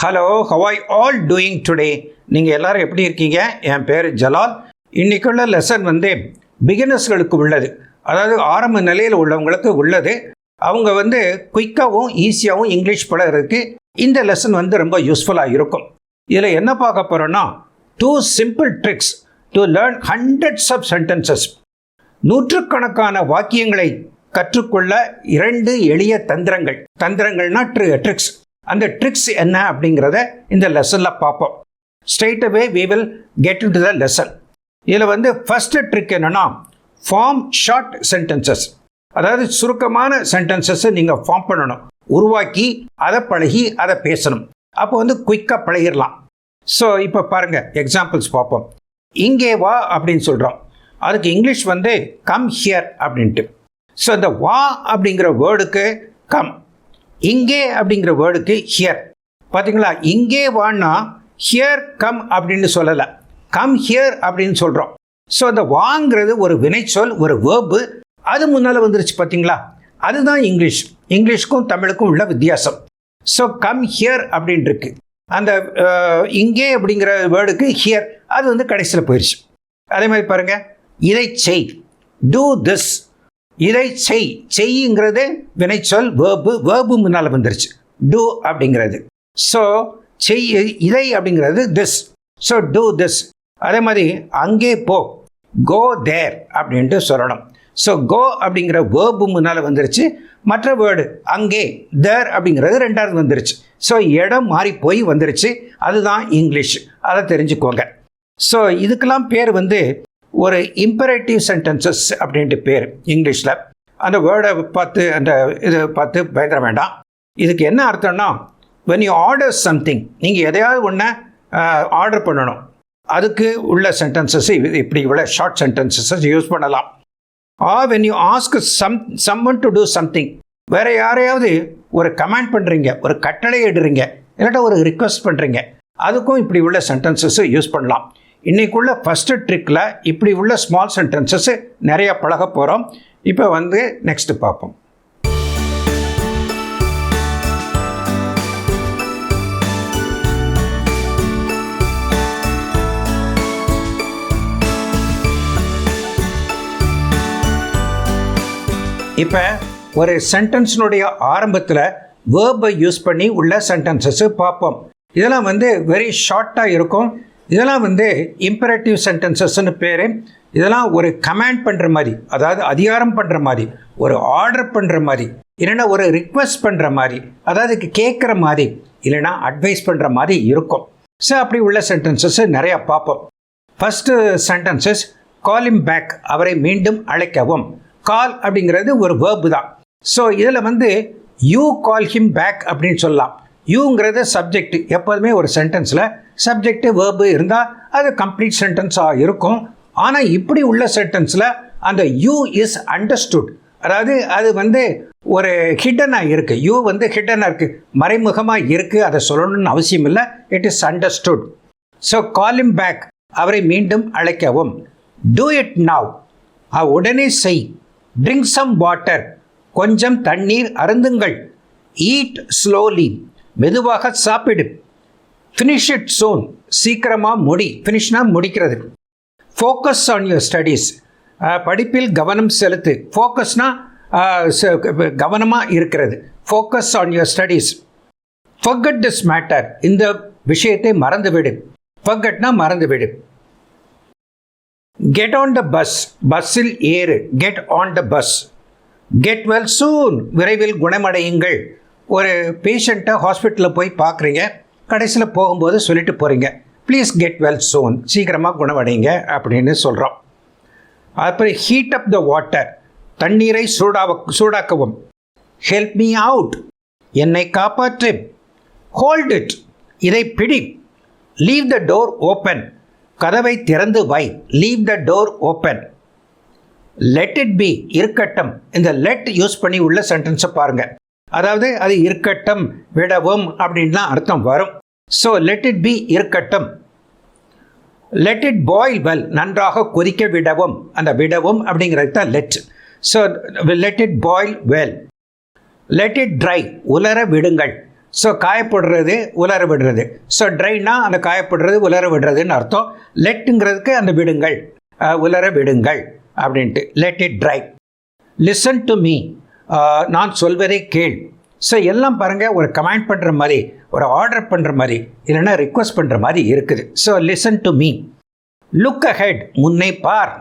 Hello, how are you all doing today? நீங்கள் எல்லாரும் எப்படி இருக்கீங்க? என் பேர் ஜலால். இன்றைக்குள்ள லெசன் பிகினர்ஸ்களுக்கு உள்ளது, அதாவது ஆரம்ப நிலையில் உள்ளவங்களுக்கு உள்ளது. அவங்க குயிக்காகவும் ஈஸியாகவும் இங்கிலீஷ் பழகிறதுக்கு இந்த லெசன் ரொம்ப யூஸ்ஃபுல்லாக இருக்கும். இதில் என்ன பார்க்க போகிறோன்னா, 2 simple tricks to learn hundreds of sentences. நூற்றுக்கணக்கான வாக்கியங்களை கற்றுக்கொள்ள 2 எளிய தந்திரங்கள்னா ட்ரிக்ஸ். அந்த ட்ரிக்ஸ் என்ன அப்படிங்கிறத இந்த லெசனில் பார்ப்போம். Straight away we will get into the lesson. இதில் ஃபர்ஸ்ட் ட்ரிக் என்னன்னா, ஃபார்ம் ஷார்ட் சென்டென்சஸ். அதாவது சுருக்கமான சென்டென்சஸை நீங்கள் ஃபார்ம் பண்ணணும், உருவாக்கி அதை பழகி அதை பேசணும். அப்போ குயிக்காக பழகிடலாம். ஸோ இப்போ பாருங்கள், எக்ஸாம்பிள்ஸ் பார்ப்போம். இங்கே வா அப்படின்னு சொல்கிறோம், அதுக்கு இங்கிலீஷ் கம் ஹியர் அப்படின்ட்டு. ஸோ இந்த வா அப்படிங்கிற வேர்டுக்கு கம், இங்கே அப்படிங்கிற வேர்டுக்கு ஹியர். பார்த்தீங்களா, இங்கே வான்னா ஹியர் கம் அப்படின்னு சொல்லலை, கம் ஹியர் அப்படின்னு சொல்கிறோம். ஸோ இந்த வாங்கிறது ஒரு வினைச்சொல், ஒரு வேர்பு, அது முன்னால் வந்துருச்சு. பார்த்தீங்களா, அதுதான் இங்கிலீஷ்க்கும் தமிழுக்கும் உள்ள வித்தியாசம். ஸோ கம் ஹியர் அப்படின்னு இருக்கு. அந்த இங்கே அப்படிங்கிற வேர்டுக்கு ஹியர் அது கடைசியில் போயிடுச்சு. அதே மாதிரி பாருங்கள், இதை செய், டூ திஸ். இதை செய்யுங்கிறது வினைச்சொல், வேர்பு முன்னால் வந்துருச்சு, டூ அப்படிங்கிறது. ஸோ இதை அப்படிங்கிறது திஸ், ஸோ டூ திஸ். அதே மாதிரி அங்கே போ, கோ தேர் அப்படின்ட்டு சொல்லணும். ஸோ கோ அப்படிங்கிற வேர்பு முன்னால் வந்துருச்சு, மற்ற வேர்டு அங்கே தேர் அப்படிங்கிறது ரெண்டாவது வந்துருச்சு. ஸோ இடம் மாறி போய் வந்துருச்சு, அதுதான் இங்கிலீஷ், அதை தெரிஞ்சுக்கோங்க. ஸோ இதுக்கெல்லாம் பேர் ஒரு இம்பரேட்டிவ் சென்டென்சஸ் அப்படின்ட்டு பேர் இங்கிலீஷில். அந்த வேர்டை பார்த்து இதை பார்த்து பயந்துட வேண்டாம். இதுக்கு என்ன அர்த்தம்னா, when you order something, நீங்கள் எதையாவது ஒன்று ஆர்டர் பண்ணணும், அதுக்கு உள்ள சென்டென்சஸ் இப்படி உள்ள ஷார்ட் சென்டென்சஸ் யூஸ் பண்ணலாம். Or when you ask someone to do something, வேறு யாரையாவது ஒரு கமாண்ட் பண்ணுறீங்க, ஒரு கட்டளை இடுறீங்க, இல்லாட்டா ஒரு ரிக்வெஸ்ட் பண்ணுறீங்க, அதுக்கும் இப்படி உள்ள சென்டென்சஸ் யூஸ் பண்ணலாம். இன்றைக்குள்ள ஃபஸ்ட்டு ட்ரிக்கில் இப்படி உள்ள ஸ்மால் சென்டென்சஸ் நிறைய பழக போகிறோம். இப்போ நெக்ஸ்ட்டு பார்ப்போம். இப்போ ஒரு சென்டென்ஸினுடைய ஆரம்பத்தில் வேர்பை யூஸ் பண்ணி உள்ள சென்டென்சஸ் பார்ப்போம். இதெல்லாம் வெரி ஷார்ட்டாக இருக்கும். இதெல்லாம் இம்பரேட்டிவ் சென்டென்சஸ்ன்னு பேர். இதெல்லாம் ஒரு கமாண்ட் பண்ணுற மாதிரி, அதாவது அதிகாரம் பண்ணுற மாதிரி, ஒரு ஆர்டர் பண்ணுற மாதிரி, இல்லைன்னா ஒரு ரிக்வெஸ்ட் பண்ணுற மாதிரி, அதாவது கேட்குற மாதிரி, இல்லைன்னா அட்வைஸ் பண்ணுற மாதிரி இருக்கும். ஸோ அப்படி உள்ள சென்டென்சஸ் நிறையா பார்ப்போம். First sentences, call him back, அவரை மீண்டும் அழைக்கவும். கால் அப்படிங்கிறது ஒரு வேர்பு தான். ஸோ இதில் யூ கால் ஹிம் பேக் அப்படின்னு சொல்லலாம். யூங்கிறது சப்ஜெக்ட். எப்போதுமே ஒரு சென்டென்ஸில் சப்ஜெக்ட் வேர்பு இருந்தால் அது கம்ப்ளீட் சென்டென்ஸாக இருக்கும். ஆனால் இப்படி உள்ள சென்டென்ஸில் அந்த யூ இஸ் அண்டர்ஸ்டுட், அதாவது அது ஒரு ஹிடனாக இருக்குது. யூ ஹிடனாக இருக்குது, மறைமுகமாக இருக்குது, அதை சொல்லணும்னு அவசியம் இல்லை. It is understood. So call him back, அவரை மீண்டும் அழைக்கவும். டூ இட் நவ், உடனே செய். ட்ரிங்க் சம் வாட்டர், கொஞ்சம் தண்ணீர் அருந்துங்கள். ஈட் ஸ்லோலி, மெதுவாக சாப்பிடு. ஃபினிஷ் இட் சூன், சீக்கிரமாக முடி. ஃபினிஷ்னா முடிக்கிறது. ஃபோக்கஸ் ஆன் யுவர் ஸ்டடீஸ், படிப்பில் கவனம் செலுத்து. ஃபோக்கஸ்னா கவனமாக இருக்கிறது. Focus on your studies. Forget this matter, இந்த விஷயத்தை மறந்துவிடு. ஃபர்கெட்னா மறந்துவிடு. கெட் ஆன் த பஸ், பஸ்ஸில் ஏறு. Get on the bus. Get well சூன், விரைவில் குணமடையுங்கள். ஒரு பேஷண்ட்டை ஹாஸ்பிட்டலில் போய் பார்க்குறீங்க, கடைசியில் போகும்போது சொல்லிட்டு போகிறீங்க, ப்ளீஸ் கெட் வெல் சூன், சீக்கிரமாக குணமடைங்க அப்படின்னு சொல்கிறோம். அப்புறம் ஹீட் அப் த வாட்டர், தண்ணீரை சூடாக்கவும். ஹெல்ப் மீ அவுட், என்னை காப்பாற்று. ஹோல்ட் இட், இதை பிடி. லீவ் த டோர் ஓப்பன், கதவை திறந்து வை. Leave the door open. Let it be, இருக்கட்டும். இந்த லெட் யூஸ் பண்ணி உள்ள சென்டென்ஸை பாருங்கள். அதாவது அது இருக்கட்டும், விடவும் அப்படின்லாம் அர்த்தம் வரும். ஸோ லெட் இட் பி, இருக்கட்டும். லெட் இட் பாயில் வெல், நன்றாக கொதிக்க விடவும். அந்த விடவும் அப்படிங்கிறது தான் let. So let it boil well. Let it try, உலர விடுங்கள். ஸோ காயப்படுறது உலர விடுறது. ஸோ ட்ரைனா அந்த காயப்படுறது உலர விடுறதுன்னு அர்த்தம். லெட்டுங்கிறதுக்கு அந்த விடுங்கள், உலர விடுங்கள் அப்படின்ட்டு. Let it try. Listen to me, நான் சொல்வதை கேள். ஸோ எல்லாம் பாருங்கள் ஒரு கமெண்ட் பண்ணுற மாதிரி, ஒரு ஆர்டர் பண்ணுற மாதிரி, இல்லைன்னா ரிக்வஸ்ட் பண்ணுற மாதிரி இருக்குது. So listen to me. Look ahead, முன்னே பார்.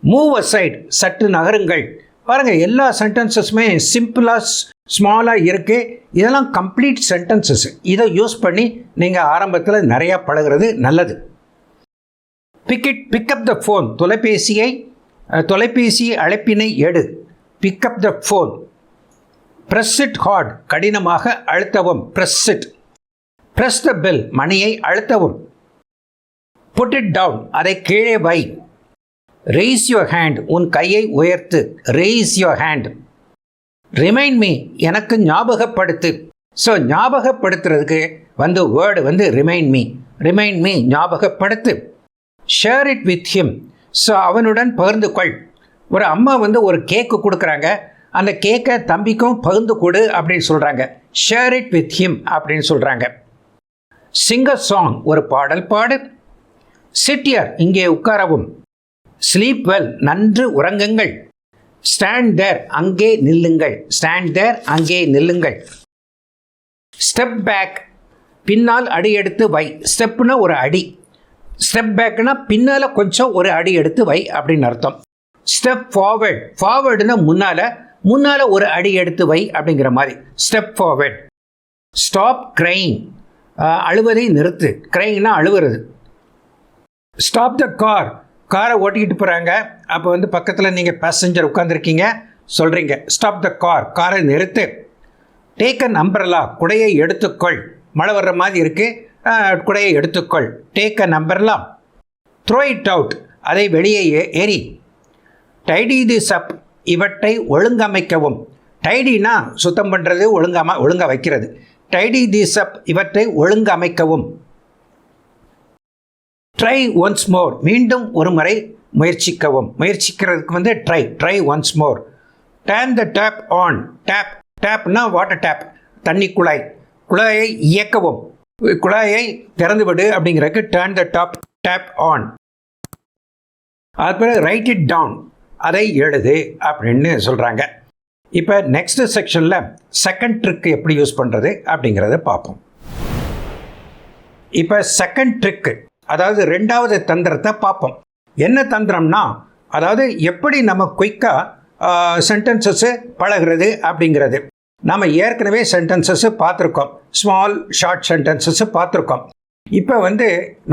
மூவ் அசைட், சற்று நகருங்கள். பாருங்கள் எல்லா சென்டென்சஸுமே சிம்பிளாக ஸ்மாலாக இருக்குது. இதெல்லாம் கம்ப்ளீட் சென்டென்சஸ். இதை யூஸ் பண்ணி நீங்கள் ஆரம்பத்தில் நிறையா பழகிறது நல்லது. பிக்கப் த ஃபோன், தொலைபேசி அழைப்பினை எடு. Pick up the phone. Press it hard, கடினமாக அழுத்தவும். Press it. Press the bell, மணியை அழுத்தவும். புட் இட் டவுன், அதை கீழே வை. ரெய்ஸ் யுவர் ஹேண்ட், உன் கையை உயர்த்து. Raise your hand. Remind me, எனக்கு ஞாபகப்படுத்து. ஸோ ஞாபகப்படுத்துறதுக்கு word remind me. Remind me, ஞாபகப்படுத்து. Share it with him, so அவனுடன் பகிர்ந்து கொள். ஒரு அம்மா ஒரு கேக்கு கொடுக்குறாங்க, அந்த கேக்கை தம்பிக்கும் பகிர்ந்து கொடு அப்படின்னு சொல்கிறாங்க. ஷேர் இட் வித் ஹிம் அப்படின்னு சொல்கிறாங்க. சிங் அ சாங், ஒரு பாடல் பாடு. சிட் ஹியர், இங்கே உட்காரவும். ஸ்லீப் வெல், நன்று உறங்குங்கள். ஸ்டாண்ட் தேர், அங்கே நில்லுங்கள். ஸ்டாண்ட் தேர், அங்கே நில்லுங்கள். ஸ்டெப் பேக், பின்னால் அடி எடுத்து வை. ஸ்டெப்னா ஒரு அடி, ஸ்டெப் பேக்னா பின்னால் கொஞ்சம் ஒரு அடி எடுத்து வை அப்படின்னு அர்த்தம். ஸ்டெப் ஃபார்வர்ட், ஃபார்வர்டுனா முன்னால் ஒரு அடி எடுத்து வை அப்படிங்கிற மாதிரி. Step forward. ஸ்டாப் கிரைங், அழுவதை நிறுத்து. கிரைங்னா அழுவுறது. ஸ்டாப் த கார், காரை ஓட்டிக்கிட்டு போகிறாங்க, அப்போ பக்கத்தில் நீங்கள் பேசஞ்சர் உட்காந்துருக்கீங்க, சொல்கிறீங்க ஸ்டாப் த கார், காரை நிறுத்து. டேக் அன் அம்பர்லா, குடையை எடுத்துக்கொள். மழை வர்ற மாதிரி இருக்குது, குடையை எடுத்துக்கொள். Take an umbrella. Throw it out, அதை வெளியே ஏறி. டைடி திஸ் அப், இவற்றை ஒழுங்கமைக்கவும். டைடினா சுத்தம் பண்ணுறது, ஒழுங்காக வைக்கிறது. டைடி திஸ் அப், இவற்றை ஒழுங்கமைக்கவும். ட்ரை ஒன்ஸ் மோர், மீண்டும் ஒரு முறை முயற்சிக்கவும். முயற்சிக்கிறதுக்கு try once more. Turn the tap on. டேப்னா வாட்டர் டேப், தண்ணி குழாய். குழாயை இயக்கவும். குழாயை திறந்து விடு அப்படிங்கிறதுக்கு டர்ன் த டேப் ஆன். அது பிறகு ரைட் இட் டவுன், அதை எழுது அப்படின்னு சொல்கிறாங்க. இப்போ நெக்ஸ்ட் செக்ஷனில் செகண்ட் ட்ரிக் எப்படி யூஸ் பண்ணுறது அப்படிங்கிறத பார்ப்போம். இப்போ செகண்ட் ட்ரிக்கு, அதாவது ரெண்டாவது தந்திரத்தை பார்ப்போம். என்ன தந்திரம்னா, அதாவது எப்படி நம்ம குயிக்காக சென்டென்சஸ்ஸு பழகிறது அப்படிங்கிறது. நம்ம ஏற்கனவே சென்டென்சஸ்ஸு பார்த்துருக்கோம், ஸ்மால் ஷார்ட் சென்டென்சஸ்ஸு பார்த்துருக்கோம். இப்போ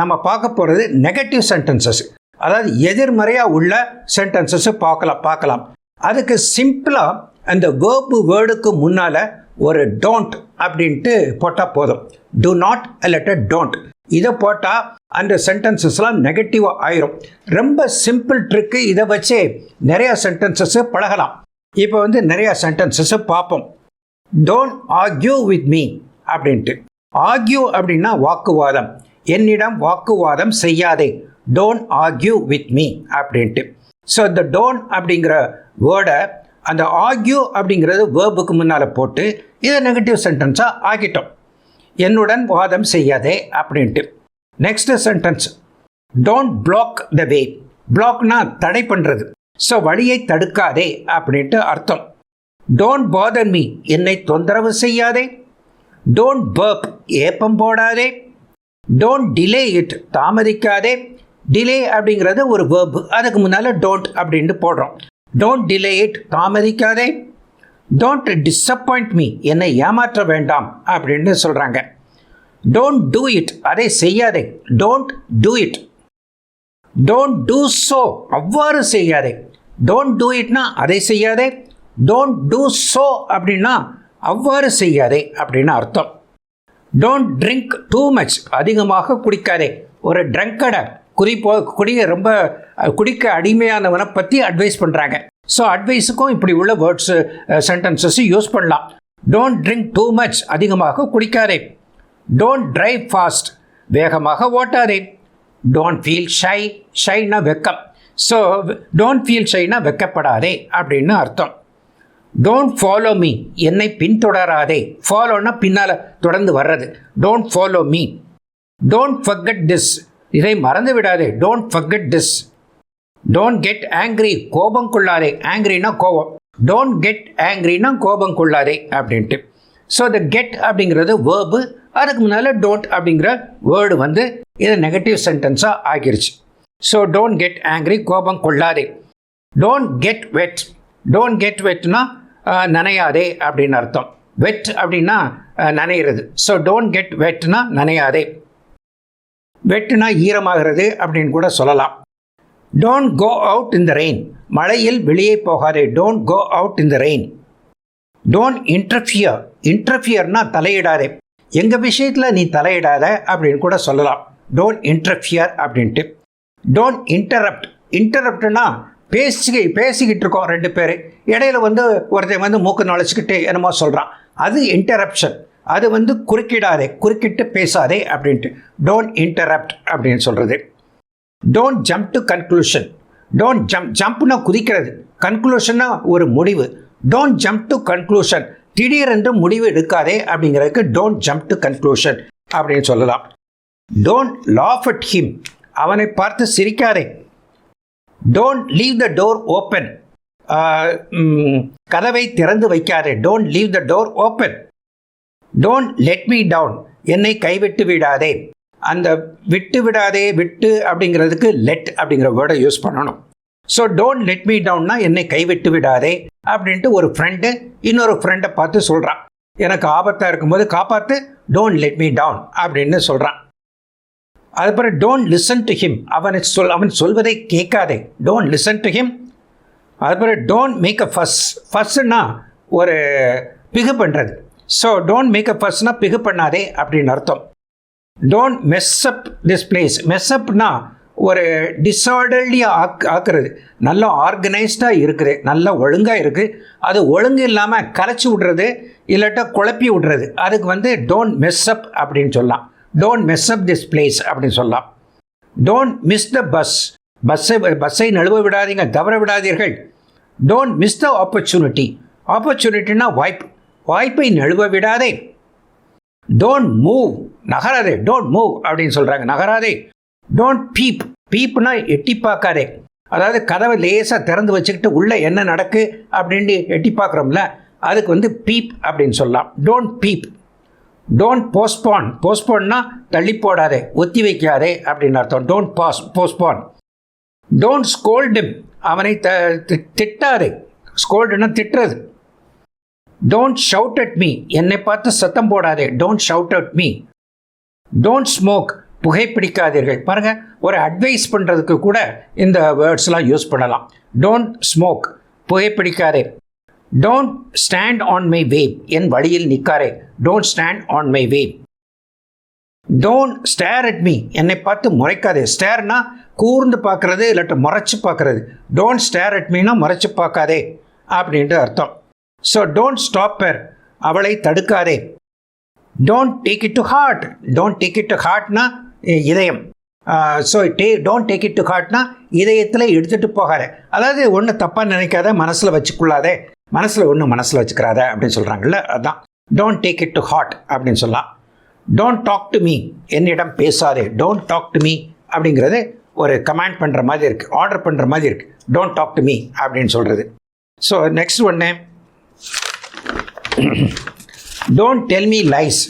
நம்ம பார்க்க போகிறது நெகட்டிவ் சென்டென்சஸ், அதாவது எதிர்மறையாக உள்ள சென்டென்சஸ்ஸு பார்க்கலாம். அதுக்கு சிம்பிளாக அந்த வேர்டுக்கு முன்னால் ஒரு டோன்ட் அப்படின்ட்டு போட்டால் போதும். டு நாட் அல்லட்ட டோன்ட், இதை போட்டால் அந்த சென்டென்சஸ்லாம் நெகட்டிவாக ஆயிரும். ரொம்ப சிம்பிள் ட்ரிக்கு, இதை வச்சு நிறையா சென்டென்சஸ்ஸு பழகலாம். இப்போ நிறையா சென்டென்சஸ்ஸு பார்ப்போம். டோன்ட் ஆர்கியூ வித் மீ அப்படின்ட்டு. ஆர்கியூ அப்படின்னா வாக்குவாதம். என்னிடம் வாக்குவாதம் செய்யாதே. டோன்ட் ஆர்கியூ வித் மீ அப்படின்ட்டு. ஸோ இந்த டோன்ட் அப்படிங்கிற வேர்டை அந்த ஆர்கியூ அப்படிங்கிறது வேர்புக்கு முன்னால் போட்டு இதை நெகட்டிவ் சென்டென்ஸாக ஆக்கிட்டோம். என்னுடன் வாதம் செய்யாதே அப்படின்ட்டு. நெக்ஸ்ட் சென்டென்ஸ், டோன்ட் பிளாக் த வே. பிளாக்னா தடை பண்ணுறது. ஸோ வழியை தடுக்காதே அப்படின்ட்டு அர்த்தம். டோன்ட் பாதர் மீ, என்னை தொந்தரவு செய்யாதே. டோன்ட் பர்ப், ஏப்பம் போடாதே. டோன்ட் டிலே இட், தாமதிக்காதே. டிலே அப்படிங்கிறது ஒரு வேர்ப், அதுக்கு முன்னால் டோன்ட் அப்படின்ட்டு போடுறோம். டோன்ட் டிலே இட், தாமதிக்காதே. டோன்ட் டிஸப்பாயிண்ட் மீ, என்னை ஏமாற்ற வேண்டாம் அப்படின்னு சொல்கிறாங்க. டோன்ட் டூ இட், அதை செய்யாதே. Don't do it. Don't do so, அவ்வாறு செய்யாதே. டோன்ட் டூ இட்னா அதை செய்யாதே. டோன்ட் டூ ஸோ அப்படின்னா அவ்வாறு செய்யாதே அப்படின்னு அர்த்தம். டோன்ட் ட்ரிங்க் டூ மச், அதிகமாக குடிக்காதே. ஒரு ட்ரங்கடை, ரொம்ப குடிக்க அடிமையானவனை பற்றி அட்வைஸ் பண்ணுறாங்க. ஸோ அட்வைஸுக்கும் இப்படி உள்ள வேர்ட்ஸு சென்டென்சஸ் யூஸ் பண்ணலாம். டோன்ட் ட்ரிங்க் டூ மச், அதிகமாக குடிக்காதே. டோன்ட் டிரைவ் ஃபாஸ்ட், வேகமாக ஓட்டாதே. டோன்ட் ஃபீல் ஷை, ஷைனா வெக்கம். ஸோ டோன்ட் ஃபீல் ஷைனா வெக்கப்படாதே அப்படின்னு அர்த்தம். டோன்ட் ஃபாலோ மீ, என்னை பின்தொடராதே. ஃபாலோன்னா பின்னால் தொடர்ந்து வர்றது. Don't follow me. Don't forget this, இதை மறந்து விடாதே. Don't forget this. Don't get angry, கோபம் கொள்ளாதே. ஆங்க்ரினா கோபம். டோன்ட் கெட் ஆங்க்ரினா கோபம் கொள்ளாதே அப்படின்ட்டு. ஸோ த கெட் அப்படிங்கிறது வேர்பு, அதுக்கு முன்னால் டோன்ட் அப்படிங்கிற வேர்டு வந்து இதை நெகட்டிவ் சென்டென்ஸாக ஆகிருச்சு. ஸோ டோன்ட் கெட் ஆங்க்ரி, கோபம் கொள்ளாதே. Don't get wet. Don't get வெட்னா நனையாதே அப்படின்னு அர்த்தம். வெட் அப்படின்னா நனைகிறது. ஸோ டோன்ட் கெட் வெட்னா நனையாதே. வெட்டுனா ஈரமாகிறது அப்படின்னு கூட சொல்லலாம். Don't go out in the rain, மழையில் வெளியே போகாதே. Don't go out in the rain. Don't interfere. இன்டர்ஃபியர்னா தலையிடாதே. எங்கள் விஷயத்தில் நீ தலையிடாத அப்படின்னு கூட சொல்லலாம். டோன்ட் இன்டர்ஃபியர் அப்படின்ட்டு. Don't interrupt. இன்டரப்ட்னா பேசிக்கிட்டு இருக்கோம் ரெண்டு பேர், இடையில வந்து ஒருத்தன் வந்து மூக்கு நுழைச்சிக்கிட்டு என்னமோ சொல்கிறான், அது இன்டரப்ஷன். அது வந்து குறுக்கிடாதே, குறுக்கிட்டு பேசாதே அப்படின்ட்டு. டோன்ட் இன்டரப்ட் அப்படின்னு சொல்கிறது. Don't jump to conclusion. Don't ஜம்ப்னா குதிக்கிறது, கன்க்ளூஷன்னா ஒரு முடிவு. டோன்ட் ஜம்ப் டு கன்க்ளூஷன், திடீரென்று முடிவு எடுக்காதே அப்படிங்கிறதுக்கு டோன்ட் ஜம்ப் டு கன்க்ளூஷன் அப்படின்னு சொல்லலாம். டோன்ட் லாஃப் அட் ஹிம், அவனை பார்த்து சிரிக்காதே. Don't leave the door open, கதவை திறந்து வைக்காதே. Don't leave the door open. Don't let me down, என்னை கைவிட்டு விடாதே. அந்த விட்டு விடாதே, விட்டு அப்படிங்கிறதுக்கு லெட் அப்படிங்கிற வேர்டை யூஸ் பண்ணணும். ஸோ டோன்ட் லெட் மீ டவுன்னா என்னை கைவிட்டு விடாதே அப்படின்ட்டு ஒரு ஃப்ரெண்டு இன்னொரு ஃப்ரெண்டை பார்த்து சொல்கிறான், எனக்கு ஆபத்தாக இருக்கும்போது காப்பாற்று, டோன்ட் லெட் மீ டவுன் அப்படின்னு சொல்கிறான். அதுக்கப்புறம் டோன்ட் லிசன் டு ஹிம், அவன் சொல்வதை கேட்காதே. Don't listen to him. அதுக்கப்புறம் டோன்ட் மேக் அ ஃபஸ். ஃபஸ்ன்னா ஒரு பிகு பண்ணுறது. ஸோ டோன்ட் மேக் அ ஃபஸ்னா பிகு பண்ணாதே அப்படின்னு அர்த்தம். Don't mess up this place. Mess அப்னா ஒரு டிஸார்டர்லியாக ஆக்குறது. நல்லா ஆர்கனைஸ்டாக இருக்குது, நல்லா ஒழுங்காக இருக்குது, அது ஒழுங்கு இல்லாமல் கலைச்சி விட்றது, இல்லாட்டா குழப்பி விட்றது. அதுக்கு வந்து டோன்ட் மெஸ் அப் அப்படின்னு சொல்லலாம். Don't mess up this place அப்படின்னு சொல்லலாம். Don't miss the bus. பஸ்ஸை நழுவ விடாதீங்க, தவற விடாதீர்கள். Don't miss the opportunity. ஆப்பர்ச்சுனிட்டினா வாய்ப்பை நழுவ விடாதே. டோன்ட் மூவ், நகராதே. டோன்ட் மூவ் அப்படின்னு சொல்கிறாங்க, நகராதே. Don't beep. பீப்னா எட்டி பார்க்காதே. அதாவது கதவை லேசாக திறந்து வச்சுக்கிட்டு உள்ளே என்ன நடக்கு அப்படின்னு எட்டி பார்க்குறோம்ல, அதுக்கு வந்து பீப் அப்படின்னு சொல்லலாம். Don't beep. Don't postpone. போஸ்ட்பான்னா தள்ளி போடாதே, ஒத்தி வைக்காதே அப்படின்னு அர்த்தம். Don't postpone. டோன்ட் ஸ்கோல்டு, அவனை திட்டாதே. ஸ்கோல்டுன்னா திட்டுறது. டோன்ட் ஷவுட் அட் மீ, என்னை பார்த்து சத்தம் போடாதே. Don't shout at me. Don't smoke, புகைப்பிடிக்காதீர்கள். பாருங்கள், ஒரு அட்வைஸ் பண்ணுறதுக்கு கூட இந்த வேர்ட்ஸ்லாம் யூஸ் பண்ணலாம். டோன்ட் ஸ்மோக், புகைப்பிடிக்காதே. Don't stand on my way, என் வழியில் நிற்காரே. Don't stand on my way. Don't stare at me, என்னை பார்த்து முறைக்காதே. ஸ்டேர்னா கூர்ந்து பார்க்குறது, இல்லாட்ட முறைச்சி பார்க்குறது. டோன்ட் ஸ்டேர் அட் மீனா முறைச்சி பார்க்காதே அப்படின்ட்டு அர்த்தம். ஸோ டோன்ட் ஸ்டாப் ஹர், அவளை தடுக்காதே. Don't take it to heart. Don't take it to ஹார்ட்னா இதயம். So don't take it to ஹார்ட்னா இதயத்தில் எடுத்துகிட்டு போகாத. அதாவது ஒன்று தப்பாக நினைக்காத, மனசில் வச்சுக்கொள்ளாதே, மனசில் வச்சுக்கிறாத அப்படின்னு சொல்கிறாங்கல்ல, அதுதான் don't take it to heart அப்படின்னு சொல்லலாம். டோன்ட் டாக் டு மீ, என்னிடம் பேசாதே. டோன்ட் டாக் டு மீ அப்படிங்கிறது ஒரு கமாண்ட் பண்ணுற மாதிரி இருக்குது, ஆர்டர் பண்ணுற மாதிரி இருக்குது. டோன்ட் டாக் டு மீ அப்படின்னு சொல்கிறது. ஸோ நெக்ஸ்ட் ஒன்று, டோன்ட் டெல் மீ லைஸ்,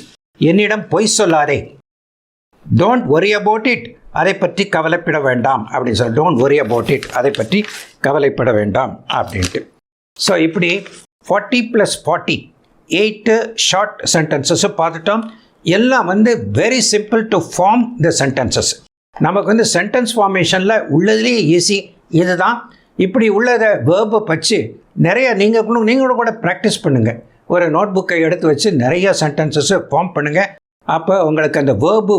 என்னிடம் பொய் சொல்லாதே. டோன்ட் ஒரி அபவுட் இட், அதை பற்றி கவலைப்பட வேண்டாம் அப்படின்னு சொல்ல. டோன்ட் ஒரி அபவுட் இட், அதை பற்றி கவலைப்பட வேண்டாம் அப்படின்ட்டு. ஸோ இப்படி 40+40 8 ஷார்ட் சென்டென்சஸை பார்த்துட்டோம். எல்லாம் வந்து very simple to form the sentences. நமக்கு வந்து சென்டென்ஸ் ஃபார்மேஷனில் உள்ளதுலேயே ஈஸி இது தான். இப்படி உள்ளதை வேர்பை வச்சு நிறைய நீங்களும் கூட ப்ராக்டிஸ் பண்ணுங்கள். ஒரு நோட் புக்கை எடுத்து வச்சு நிறைய சென்டென்சஸை ஃபார்ம் பண்ணுங்கள். அப்போ உங்களுக்கு அந்த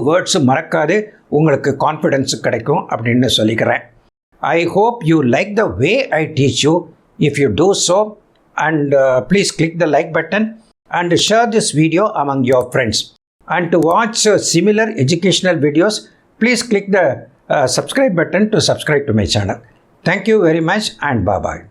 வேர்ட்ஸு மறக்காது, உங்களுக்கு கான்ஃபிடென்ஸு கிடைக்கும் அப்படின்னு சொல்லிக்கிறேன். I hope you like the way I teach you. If you do so, and please click the like button and share this video among your friends. And to watch similar educational videos, please click the subscribe button to subscribe to my channel. Thank you very much and bye-bye.